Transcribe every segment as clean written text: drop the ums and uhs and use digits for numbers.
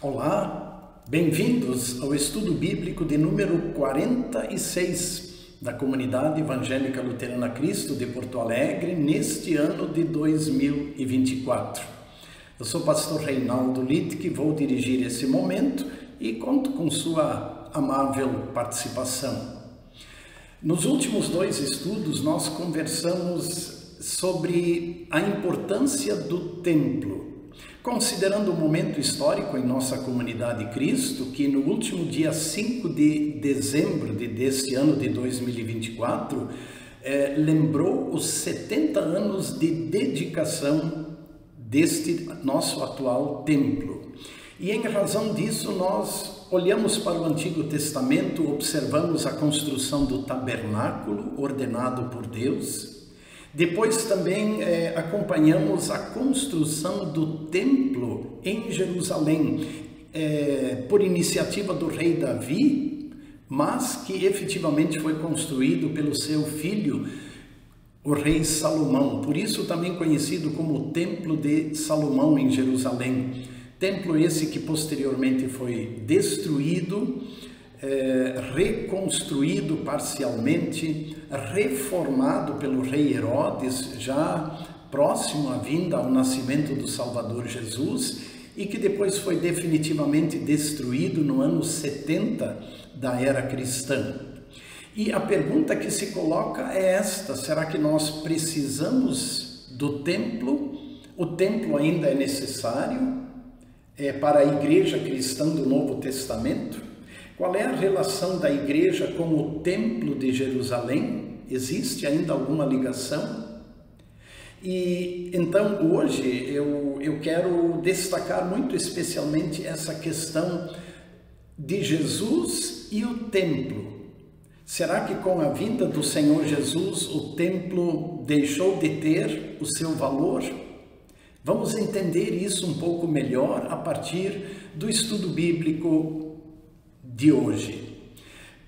Olá, bem-vindos ao estudo bíblico de número 46 da Comunidade Evangélica Luterana Cristo de Porto Alegre, neste ano de 2024. Eu sou o pastor Reinaldo Litt, que vou dirigir esse momento e conto com sua amável participação. Nos últimos dois estudos, nós conversamos sobre a importância do templo, considerando o momento histórico em nossa comunidade Cristo, que no último dia 5 de dezembro deste ano de 2024, lembrou os 70 anos de dedicação deste nosso atual templo. E em razão disso, nós olhamos para o Antigo Testamento, observamos a construção do tabernáculo ordenado por Deus. Depois também acompanhamos a construção do templo em Jerusalém, por iniciativa do rei Davi, mas que efetivamente foi construído pelo seu filho, o rei Salomão. Por isso também conhecido como o Templo de Salomão em Jerusalém. Templo esse que posteriormente foi destruído, reconstruído parcialmente, reformado pelo rei Herodes, já próximo à vinda ao nascimento do Salvador Jesus, e que depois foi definitivamente destruído no ano 70 da era cristã. E a pergunta que se coloca é esta: será que nós precisamos do templo? O templo ainda é necessário para a igreja cristã do Novo Testamento? Qual é a relação da igreja com o Templo de Jerusalém? Existe ainda alguma ligação? E então hoje eu quero destacar muito especialmente essa questão de Jesus e o templo. Será que com a vinda do Senhor Jesus o templo deixou de ter o seu valor? Vamos entender isso um pouco melhor a partir do estudo bíblico de hoje.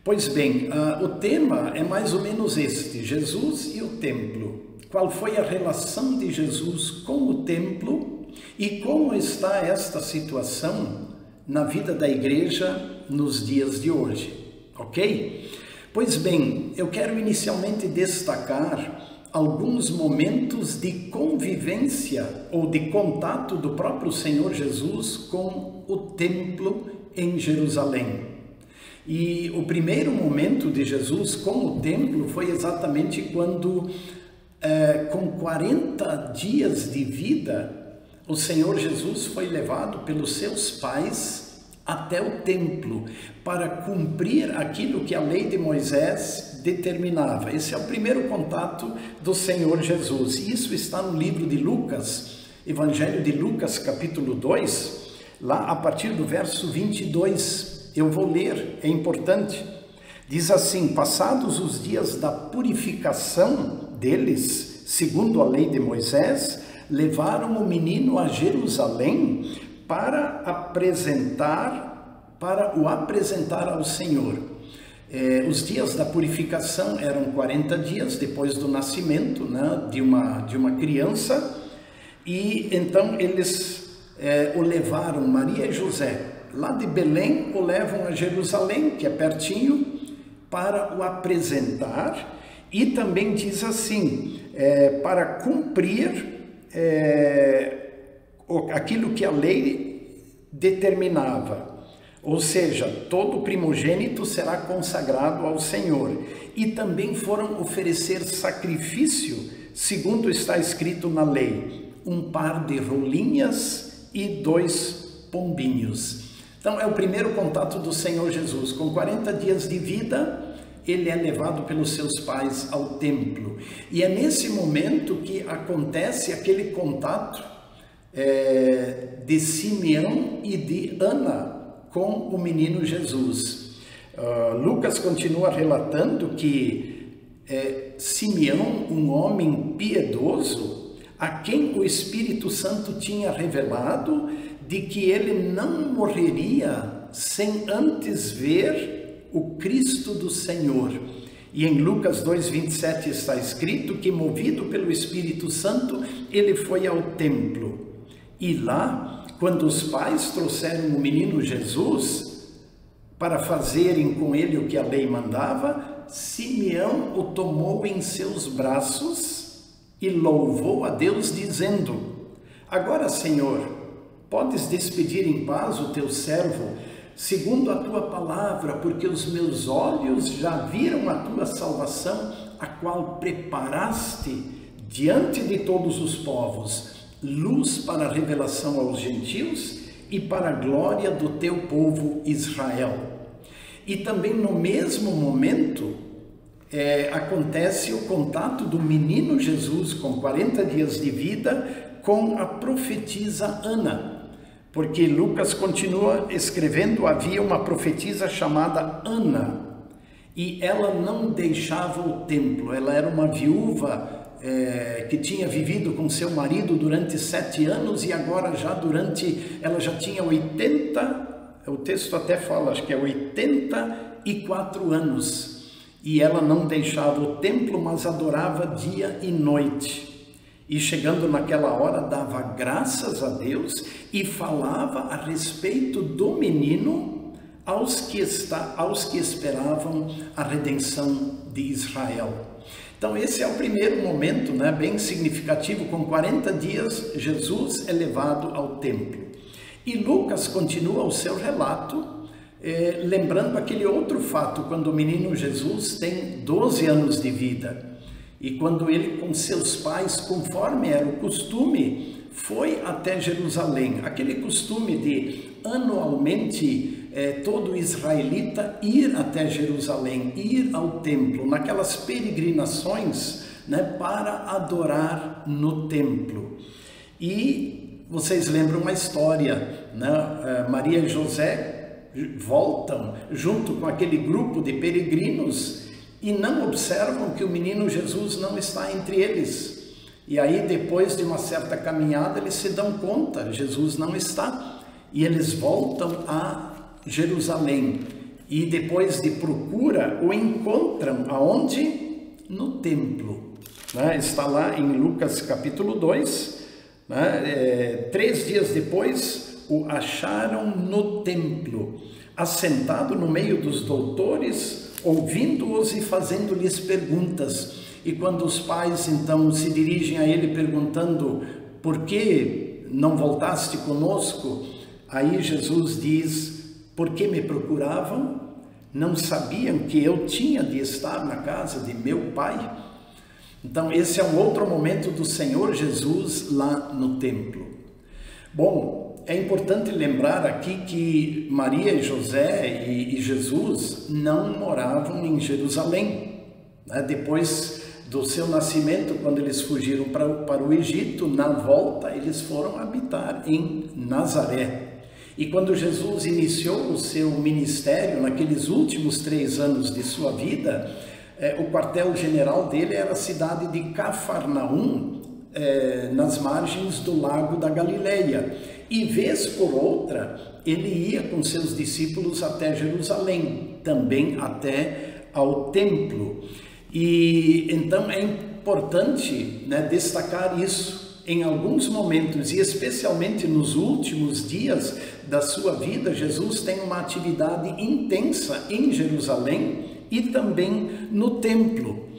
Pois bem, o tema é mais ou menos este: Jesus e o templo. Qual foi a relação de Jesus com o templo e como está esta situação na vida da igreja nos dias de hoje, ok? Pois bem, eu quero inicialmente destacar alguns momentos de convivência ou de contato do próprio Senhor Jesus com o templo em Jerusalém. E o primeiro momento de Jesus com o templo foi exatamente quando, com 40 dias de vida, o Senhor Jesus foi levado pelos seus pais até o templo para cumprir aquilo que a lei de Moisés determinava. Esse é o primeiro contato do Senhor Jesus. Isso está no livro de Lucas, Evangelho de Lucas, capítulo 2, lá a partir do verso 22. Eu vou ler, é importante. Diz assim: passados os dias da purificação deles, segundo a lei de Moisés, levaram o menino a Jerusalém para o apresentar ao Senhor. Os dias da purificação eram 40 dias depois do nascimento, né, de uma criança, e então eles o levaram, Maria e José, lá de Belém, o levam a Jerusalém, que é pertinho, para o apresentar. E também diz assim, para cumprir aquilo que a lei determinava. Ou seja, todo primogênito será consagrado ao Senhor. E também foram oferecer sacrifício, segundo está escrito na lei, um par de rolinhas e 2 pombinhos. Então é o primeiro contato do Senhor Jesus. Com 40 dias de vida, ele é levado pelos seus pais ao templo. E é nesse momento que acontece aquele contato de Simeão e de Ana com o menino Jesus. Lucas continua relatando que Simeão, um homem piedoso, a quem o Espírito Santo tinha revelado de que ele não morreria sem antes ver o Cristo do Senhor. E em Lucas 2:27 está escrito que, movido pelo Espírito Santo, ele foi ao templo. E lá quando os pais trouxeram o menino Jesus para fazerem com ele o que a lei mandava, Simeão o tomou em seus braços e louvou a Deus, dizendo: agora, Senhor, podes despedir em paz o teu servo, segundo a tua palavra, porque os meus olhos já viram a tua salvação, a qual preparaste diante de todos os povos, luz para a revelação aos gentios e para a glória do teu povo Israel. E também no mesmo momento acontece o contato do menino Jesus com 40 dias de vida com a profetisa Ana, porque Lucas continua escrevendo: havia uma profetisa chamada Ana e ela não deixava o templo. Ela era uma viúva que tinha vivido com seu marido durante 7 anos e agora ela já tinha 80, o texto até fala, acho que é 84 anos, e ela não deixava o templo, mas adorava dia e noite. E chegando naquela hora, dava graças a Deus e falava a respeito do menino aos que esperavam a redenção de Israel. Então esse é o primeiro momento, né, bem significativo. Com 40 dias, Jesus é levado ao templo. E Lucas continua o seu relato, lembrando aquele outro fato, quando o menino Jesus tem 12 anos de vida. E quando ele com seus pais, conforme era o costume, foi até Jerusalém. Aquele costume de anualmente todo israelita ir até Jerusalém, ir ao templo, naquelas peregrinações, né, para adorar no templo. E vocês lembram uma história, né? Maria e José voltam junto com aquele grupo de peregrinos e não observam que o menino Jesus não está entre eles. E aí, depois de uma certa caminhada, eles se dão conta, Jesus não está. E eles voltam a Jerusalém. E depois de procura, o encontram aonde? No templo. Né? Está lá em Lucas capítulo 2. Né? 3 dias depois, o acharam no templo, assentado no meio dos doutores, ouvindo-os e fazendo-lhes perguntas. E quando os pais então se dirigem a ele perguntando: por que não voltaste conosco? Aí Jesus diz: por que me procuravam? Não sabiam que eu tinha de estar na casa de meu Pai? Então esse é um outro momento do Senhor Jesus lá no templo. Bom, é importante lembrar aqui que Maria e José e Jesus não moravam em Jerusalém. Depois do seu nascimento, quando eles fugiram para o Egito, na volta eles foram habitar em Nazaré. E quando Jesus iniciou o seu ministério, naqueles últimos 3 anos de sua vida, o quartel-general dele era a cidade de Cafarnaum, nas margens do lago da Galileia. E vez por outra, ele ia com seus discípulos até Jerusalém, também até ao templo. E então é importante, né, destacar isso. Em alguns momentos, e especialmente nos últimos dias da sua vida, Jesus tem uma atividade intensa em Jerusalém e também no templo.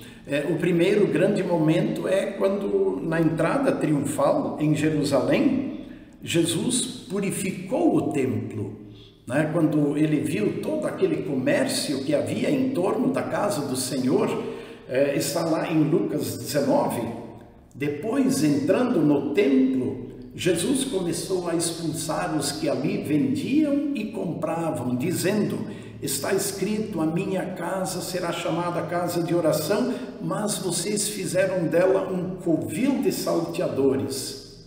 O primeiro grande momento é quando, na entrada triunfal em Jerusalém, Jesus purificou o templo. Né? Quando ele viu todo aquele comércio que havia em torno da casa do Senhor, está lá em Lucas 19, depois, entrando no templo, Jesus começou a expulsar os que ali vendiam e compravam, dizendo: está escrito, a minha casa será chamada casa de oração, mas vocês fizeram dela um covil de salteadores.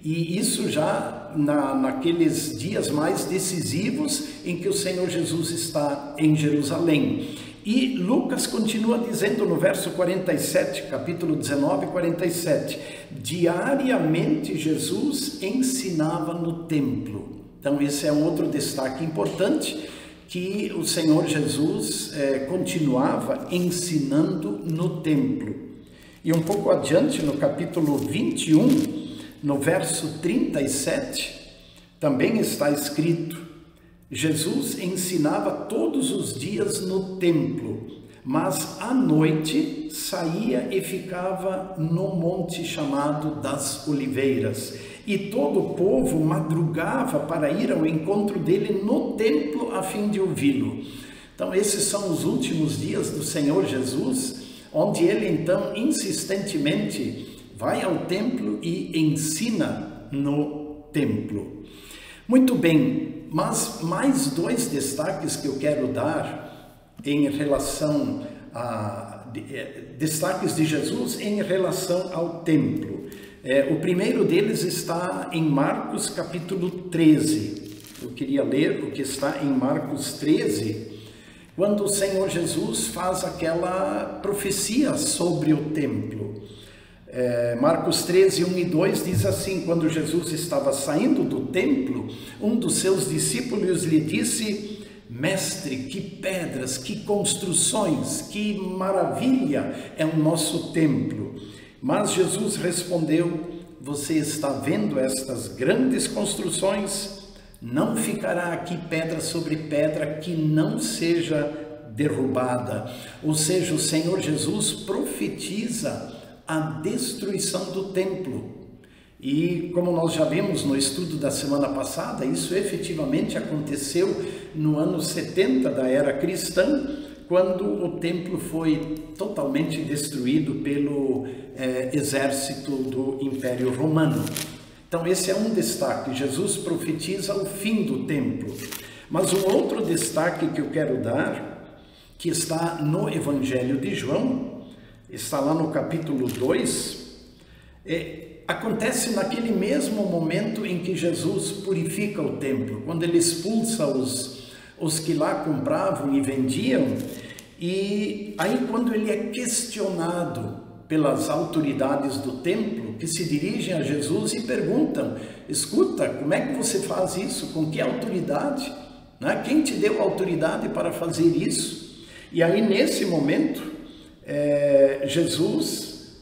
E isso já naqueles dias mais decisivos em que o Senhor Jesus está em Jerusalém. E Lucas continua dizendo no verso 47, capítulo 19, 47, diariamente Jesus ensinava no templo. Então esse é um outro destaque importante, que o Senhor Jesus continuava ensinando no templo. E um pouco adiante, no capítulo 21, no verso 37, também está escrito: Jesus ensinava todos os dias no templo, mas à noite saía e ficava no monte chamado das Oliveiras. E todo o povo madrugava para ir ao encontro dele no templo a fim de ouvi-lo. Então esses são os últimos dias do Senhor Jesus, onde ele então insistentemente vai ao templo e ensina no templo. Muito bem, mas mais dois destaques que eu quero dar em relação a destaques de Jesus em relação ao templo. O primeiro deles está em Marcos capítulo 13. Eu queria ler o que está em Marcos 13, quando o Senhor Jesus faz aquela profecia sobre o templo. Marcos 13, 1 e 2 diz assim: quando Jesus estava saindo do templo, um dos seus discípulos lhe disse: Mestre, que pedras, que construções, que maravilha é o nosso templo. Mas Jesus respondeu: você está vendo estas grandes construções? Não ficará aqui pedra sobre pedra que não seja derrubada. Ou seja, o Senhor Jesus profetiza a destruição do templo. E como nós já vimos no estudo da semana passada, isso efetivamente aconteceu no ano 70 da era cristã, quando o templo foi totalmente destruído pelo exército do Império Romano. Então esse é um destaque: Jesus profetiza o fim do templo. Mas um outro destaque que eu quero dar, que está no Evangelho de João, está lá no capítulo 2, acontece naquele mesmo momento em que Jesus purifica o templo, quando ele expulsa os que lá compravam e vendiam. E aí quando ele é questionado pelas autoridades do templo, que se dirigem a Jesus e perguntam: escuta, como é que você faz isso? Com que autoridade? Né? Quem te deu autoridade para fazer isso? E aí nesse momento, Jesus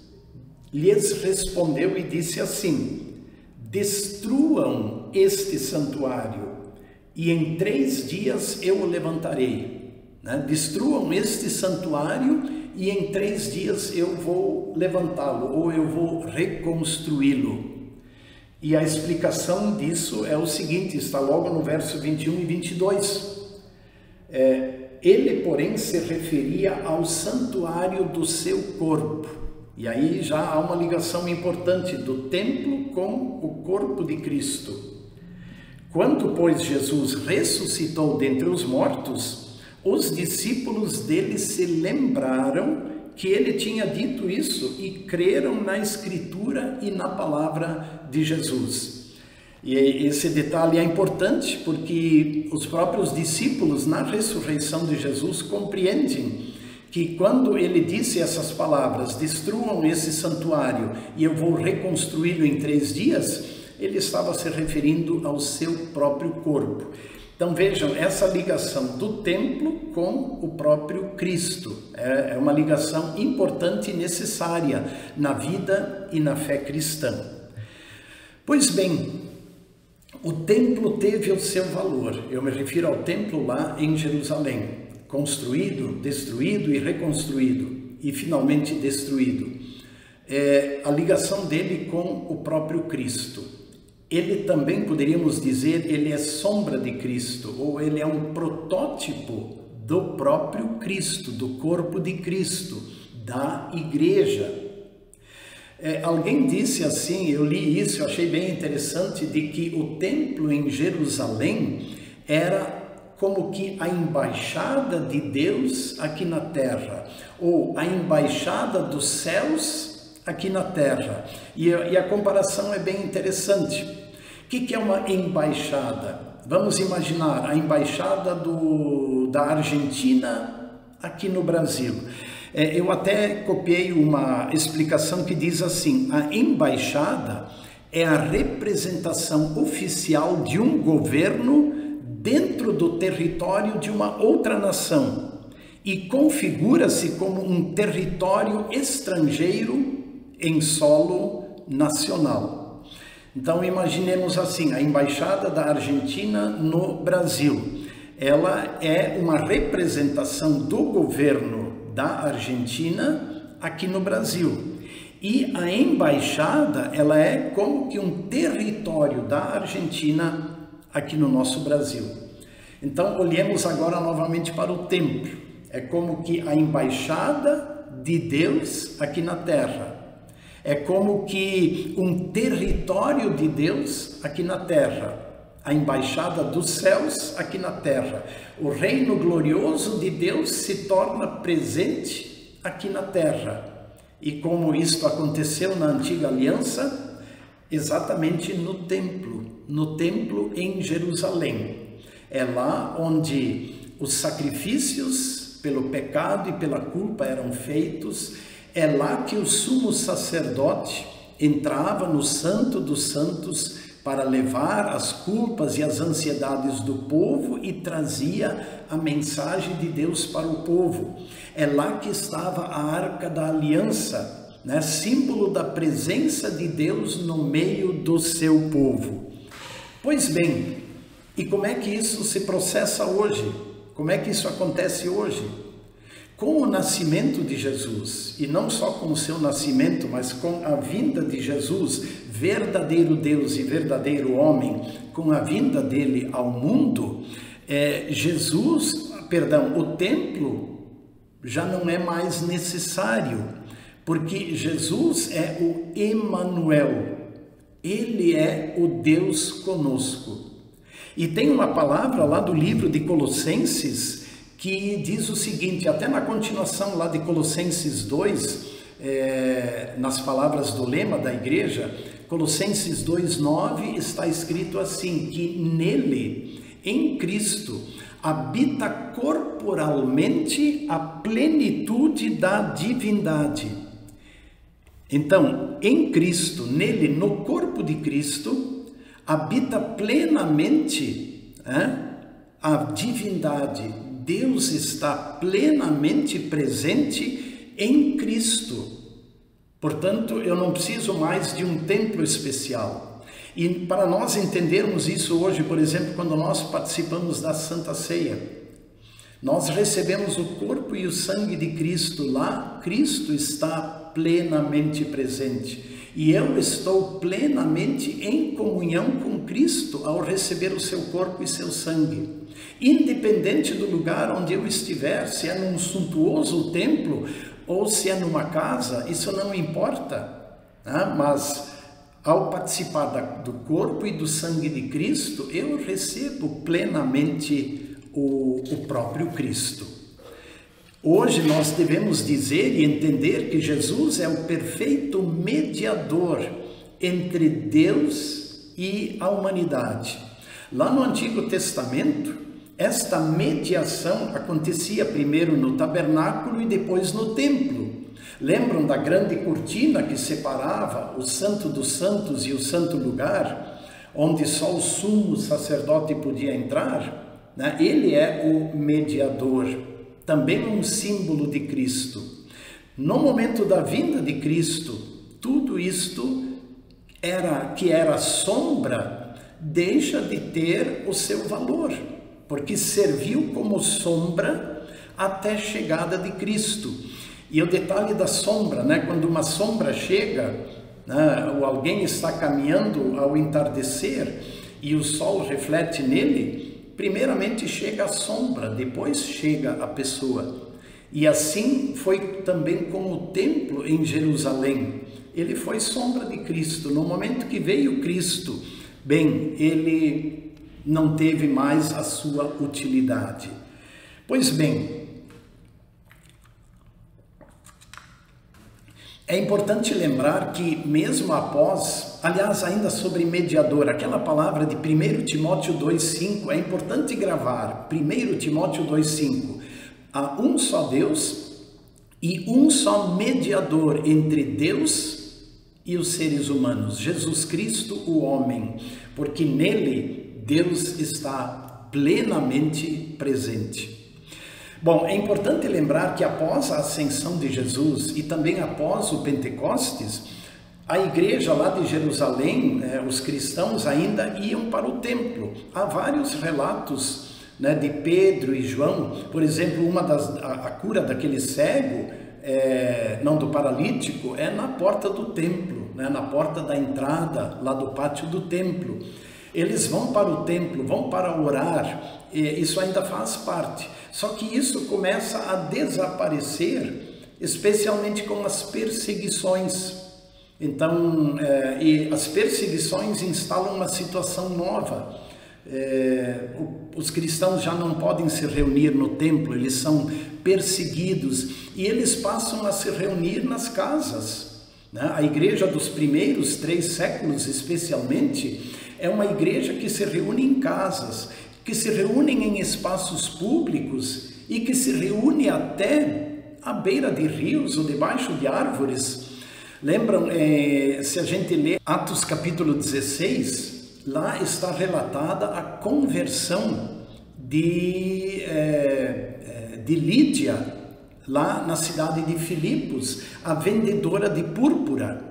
lhes respondeu e disse assim: destruam este santuário e em 3 dias eu o levantarei. Destruam este santuário e em 3 dias eu vou levantá-lo, ou eu vou reconstruí-lo. E a explicação disso é o seguinte, está logo no verso 21 e 22. Ele, porém, se referia ao santuário do seu corpo. E aí já há uma ligação importante do templo com o corpo de Cristo. Quando, pois, Jesus ressuscitou dentre os mortos, os discípulos dele se lembraram que ele tinha dito isso e creram na Escritura e na palavra de Jesus. E esse detalhe é importante porque os próprios discípulos, na ressurreição de Jesus, compreendem que quando ele disse essas palavras: destruam esse santuário e eu vou reconstruí-lo em 3 dias, ele estava se referindo ao seu próprio corpo. Então vejam, essa ligação do templo com o próprio Cristo é uma ligação importante e necessária na vida e na fé cristã. Pois bem, o templo teve o seu valor. Eu me refiro ao templo lá em Jerusalém, construído, destruído e reconstruído, e finalmente destruído. A ligação dele com o próprio Cristo. Ele também, poderíamos dizer, ele é sombra de Cristo, ou ele é um protótipo do próprio Cristo, do corpo de Cristo, da igreja. Alguém disse assim, eu li isso, eu achei bem interessante, de que o templo em Jerusalém era como que a embaixada de Deus aqui na terra, ou a embaixada dos céus aqui na terra. E a comparação é bem interessante. O que é uma embaixada? Vamos imaginar a embaixada da Argentina aqui no Brasil. Eu até copiei uma explicação que diz assim: a embaixada é a representação oficial de um governo dentro do território de uma outra nação e configura-se como um território estrangeiro em solo nacional. Então imaginemos assim, a Embaixada da Argentina no Brasil, ela é uma representação do governo da Argentina aqui no Brasil. E a embaixada, ela é como que um território da Argentina aqui no nosso Brasil. Então olhemos agora novamente para o templo. É como que a embaixada de Deus aqui na terra. É como que um território de Deus aqui na terra. A embaixada dos céus aqui na terra. O reino glorioso de Deus se torna presente aqui na terra. E como isto aconteceu na antiga aliança, exatamente no templo em Jerusalém. É lá onde os sacrifícios pelo pecado e pela culpa eram feitos. É lá que o sumo sacerdote entrava no Santo dos Santos para levar as culpas e as ansiedades do povo e trazia a mensagem de Deus para o povo. É lá que estava a Arca da Aliança, né? Símbolo da presença de Deus no meio do seu povo. Pois bem, e como é que isso se processa hoje? Como é que isso acontece hoje? Com o nascimento de Jesus, e não só com o seu nascimento, mas com a vinda de Jesus, verdadeiro Deus e verdadeiro homem, com a vinda dele ao mundo, o templo já não é mais necessário, porque Jesus é o Emanuel, ele é o Deus conosco. E tem uma palavra lá do livro de Colossenses, que diz o seguinte, até na continuação lá de Colossenses 2, nas palavras do lema da igreja, Colossenses 2:9 está escrito assim, que nele, em Cristo, habita corporalmente a plenitude da divindade. Então, em Cristo, nele, no corpo de Cristo, habita plenamente a divindade. Deus está plenamente presente em Cristo. Portanto, eu não preciso mais de um templo especial. E para nós entendermos isso hoje, por exemplo, quando nós participamos da Santa Ceia, nós recebemos o corpo e o sangue de Cristo lá, Cristo está plenamente presente. E eu estou plenamente em comunhão com Cristo ao receber o seu corpo e seu sangue. Independente do lugar onde eu estiver, se é num suntuoso templo ou se é numa casa, isso não importa, né? Mas ao participar do corpo e do sangue de Cristo, eu recebo plenamente o próprio Cristo. Hoje nós devemos dizer e entender que Jesus é o perfeito mediador entre Deus e a humanidade. Lá no Antigo Testamento, esta mediação acontecia primeiro no tabernáculo e depois no templo. Lembram da grande cortina que separava o Santo dos Santos e o Santo Lugar, onde só o sumo sacerdote podia entrar? Né? Ele é o mediador, também um símbolo de Cristo. No momento da vinda de Cristo, tudo isto que era sombra, deixa de ter o seu valor, porque serviu como sombra até a chegada de Cristo. E o detalhe da sombra, né? Quando uma sombra chega, né? Ou alguém está caminhando ao entardecer e o sol reflete nele, primeiramente chega a sombra, depois chega a pessoa. E assim foi também com o templo em Jerusalém. Ele foi sombra de Cristo. No momento que veio Cristo, bem, ele não teve mais a sua utilidade. Pois bem, é importante lembrar que mesmo após, aliás, ainda sobre mediador, aquela palavra de 1 Timóteo 2,5, é importante gravar, 1 Timóteo 2,5, há um só Deus e um só mediador entre Deus e os seres humanos, Jesus Cristo, o homem, porque nele Deus está plenamente presente. Bom, é importante lembrar que após a ascensão de Jesus e também após o Pentecostes, A igreja lá de Jerusalém, os cristãos ainda iam para o templo. Há vários relatos, de Pedro e João. Por exemplo, a cura daquele cego, do paralítico, é na porta do templo, na porta da entrada, lá do pátio do templo. Eles vão para o templo, vão para orar, isso ainda faz parte. Só que isso começa a desaparecer, especialmente com as perseguições. Então, e as perseguições instalam uma situação nova. Os cristãos já não podem se reunir no templo, eles são perseguidos e eles passam a se reunir nas casas. A igreja dos primeiros 3 séculos, especialmente, é uma igreja que se reúne em casas, que se reúne em espaços públicos e que se reúne até à beira de rios ou debaixo de árvores. Lembram, se a gente lê Atos capítulo 16, lá está relatada a conversão de Lídia, lá na cidade de Filipos, a vendedora de púrpura.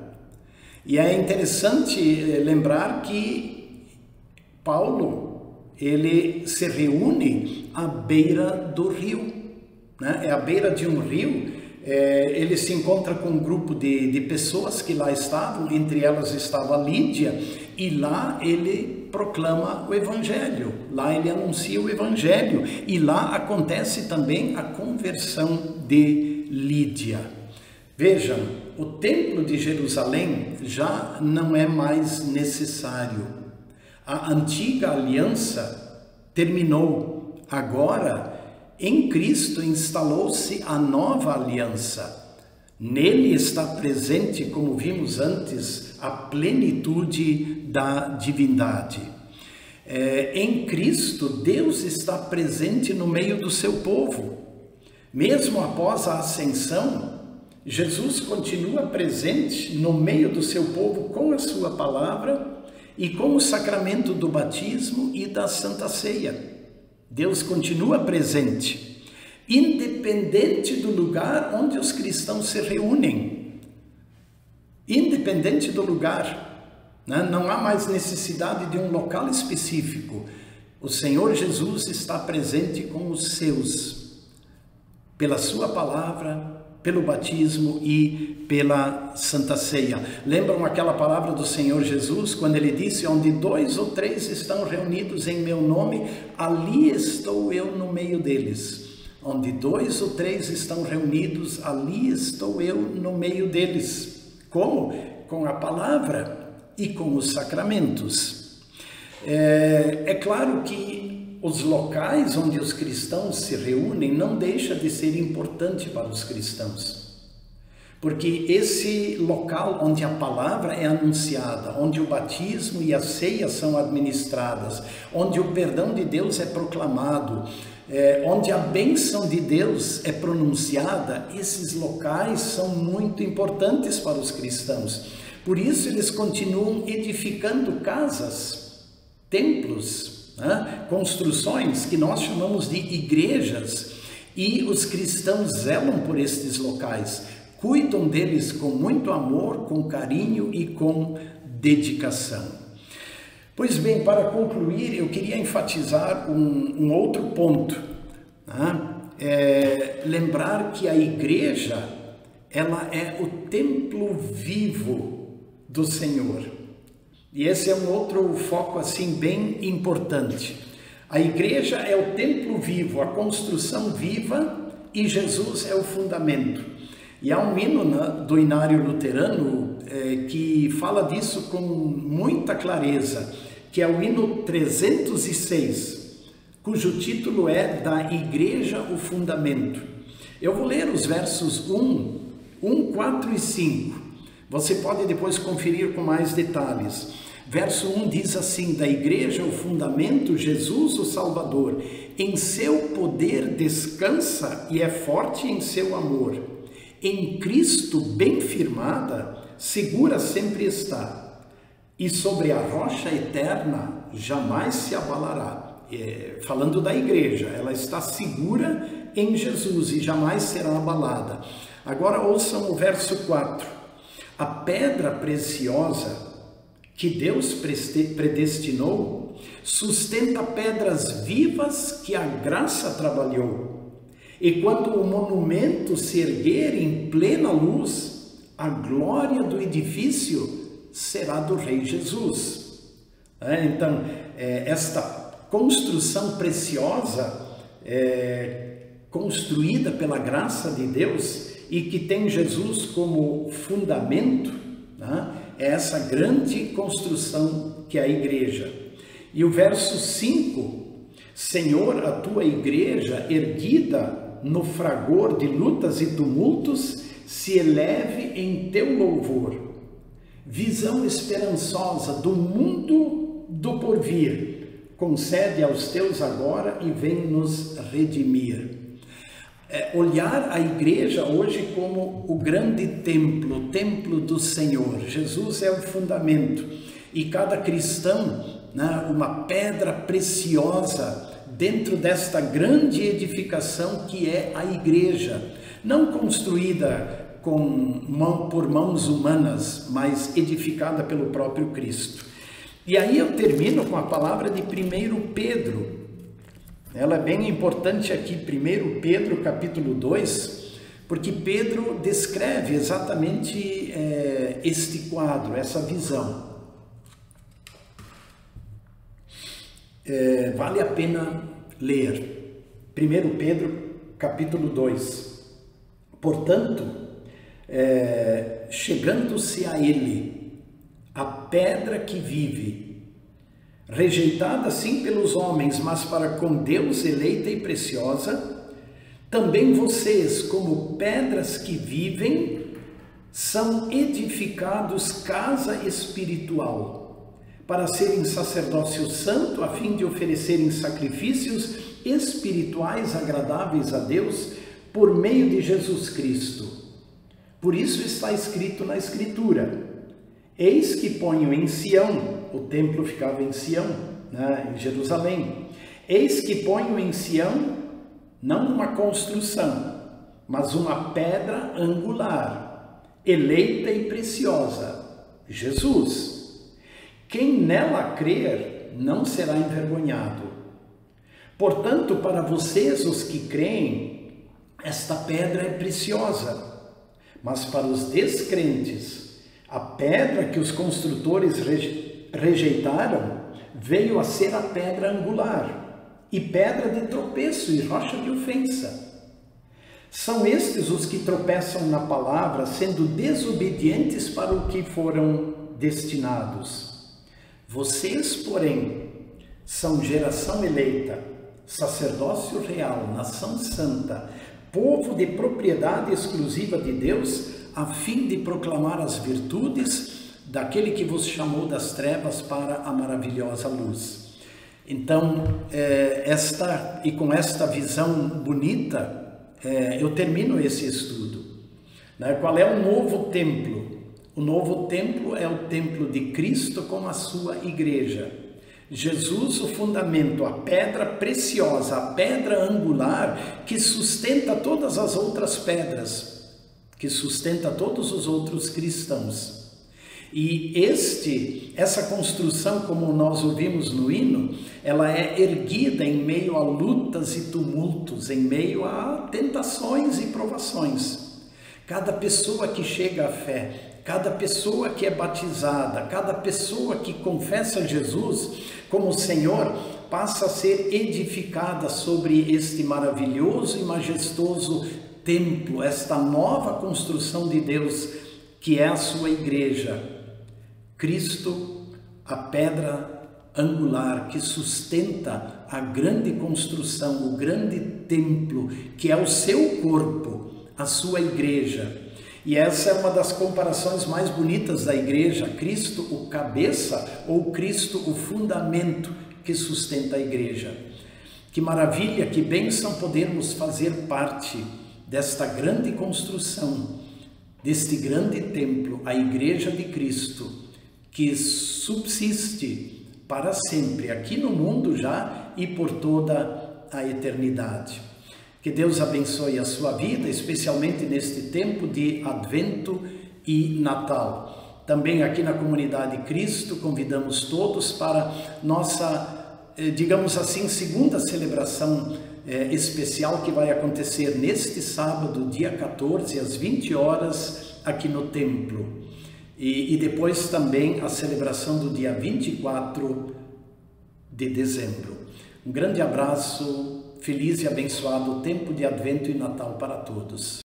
E é interessante lembrar que Paulo, ele se reúne à beira do rio, é à beira de um rio. Ele se encontra com um grupo de pessoas que lá estavam, entre elas estava Lídia, e lá ele proclama o Evangelho, lá ele anuncia o Evangelho, e lá acontece também a conversão de Lídia. Vejam, o templo de Jerusalém já não é mais necessário. A antiga aliança terminou. Agora, em Cristo instalou-se a nova aliança. Nele está presente, como vimos antes, a plenitude da divindade. Em Cristo, Deus está presente no meio do seu povo. Mesmo após a ascensão, Jesus continua presente no meio do seu povo com a sua palavra e com o sacramento do batismo e da Santa Ceia. Deus continua presente, independente do lugar onde os cristãos se reúnem. Independente do lugar, não há mais necessidade de um local específico. O Senhor Jesus está presente com os seus, pela sua palavra, pelo batismo e pela Santa Ceia. Lembram aquela palavra do Senhor Jesus, quando ele disse: onde 2 ou 3 estão reunidos em meu nome, ali estou eu no meio deles. Onde 2 ou 3 estão reunidos, ali estou eu no meio deles. Como? Com a palavra e com os sacramentos. É claro que os locais onde os cristãos se reúnem não deixa de ser importante para os cristãos. Porque esse local onde a palavra é anunciada, onde o batismo e a ceia são administradas, onde o perdão de Deus é proclamado, onde a bênção de Deus é pronunciada, esses locais são muito importantes para os cristãos. Por isso eles continuam edificando casas, templos, construções que nós chamamos de igrejas, e os cristãos zelam por estes locais, cuidam deles com muito amor, com carinho e com dedicação. Pois bem, para concluir, eu queria enfatizar um outro ponto, lembrar que a igreja, ela é o templo vivo do Senhor. E esse é um outro foco assim bem importante. A igreja é o templo vivo, a construção viva, e Jesus é o fundamento. E há um hino do Inário Luterano que fala disso com muita clareza, que é o hino 306, cujo título é Da Igreja o Fundamento. Eu vou ler os versos 1, 4 e 5. Você pode depois conferir com mais detalhes. Verso 1 diz assim: da igreja o fundamento, Jesus o Salvador, em seu poder descansa e é forte em seu amor. Em Cristo bem firmada, segura sempre está, e sobre a rocha eterna jamais se abalará. Falando da igreja, ela está segura em Jesus e jamais será abalada. Agora ouçam o verso 4. A pedra preciosa que Deus predestinou sustenta pedras vivas que a graça trabalhou. E quando o monumento se erguer em plena luz, a glória do edifício será do Rei Jesus. Então, esta construção preciosa, construída pela graça de Deus e que tem Jesus como fundamento, é essa grande construção que é a igreja. E o verso 5, Senhor, a tua igreja erguida no fragor de lutas e tumultos, se eleve em teu louvor. Visão esperançosa do mundo do porvir, concede aos teus agora e vem nos redimir. Olhar a igreja hoje como o grande templo, o templo do Senhor. Jesus é o fundamento e cada cristão, uma pedra preciosa dentro desta grande edificação que é a igreja, não construída por mãos humanas, mas edificada pelo próprio Cristo. E aí eu termino com a palavra de 1 Pedro. Ela é bem importante aqui, 1 Pedro capítulo 2, porque Pedro descreve exatamente este quadro, essa visão. Vale a pena ler. 1 Pedro capítulo 2. Portanto, chegando-se a ele, a pedra que vive, rejeitada sim pelos homens, mas para com Deus eleita e preciosa, também vocês, como pedras que vivem, são edificados casa espiritual, para serem sacerdócio santo, a fim de oferecerem sacrifícios espirituais agradáveis a Deus, por meio de Jesus Cristo. Por isso está escrito na Escritura: eis que ponho em Sião, o templo ficava em Sião, em Jerusalém. Eis que ponho em Sião, não uma construção, mas uma pedra angular, eleita e preciosa, Jesus. Quem nela crer não será envergonhado. Portanto, para vocês, os que creem, esta pedra é preciosa. Mas para os descrentes, a pedra que os construtores rejeitaram veio a ser a pedra angular, e pedra de tropeço e rocha de ofensa. São estes os que tropeçam na palavra, sendo desobedientes para o que foram destinados. Vocês, porém, são geração eleita, sacerdócio real, nação santa, povo de propriedade exclusiva de Deus, a fim de proclamar as virtudes daquele que vos chamou das trevas para a maravilhosa luz. Então, com esta visão bonita, eu termino esse estudo. Qual é o novo templo? O novo templo é o templo de Cristo com a sua igreja. Jesus, o fundamento, a pedra preciosa, a pedra angular que sustenta todas as outras pedras, que sustenta todos os outros cristãos. E essa construção, como nós ouvimos no hino, ela é erguida em meio a lutas e tumultos, em meio a tentações e provações. Cada pessoa que chega à fé, cada pessoa que é batizada, cada pessoa que confessa Jesus como Senhor, passa a ser edificada sobre este maravilhoso e majestoso templo, esta nova construção de Deus, que é a sua igreja. Cristo, a pedra angular que sustenta a grande construção, o grande templo, que é o seu corpo, a sua igreja. E essa é uma das comparações mais bonitas da igreja: Cristo o cabeça ou Cristo o fundamento que sustenta a igreja. Que maravilha, que bênção podermos fazer parte desta grande construção, deste grande templo, a igreja de Cristo, que subsiste para sempre, aqui no mundo já e por toda a eternidade. Que Deus abençoe a sua vida, especialmente neste tempo de Advento e Natal. Também aqui na Comunidade Cristo convidamos todos para nossa, digamos assim, segunda celebração especial que vai acontecer neste sábado, dia 14, às 20 horas, aqui no templo. E depois também a celebração do dia 24 de dezembro. Um grande abraço, feliz e abençoado tempo de Advento e Natal para todos.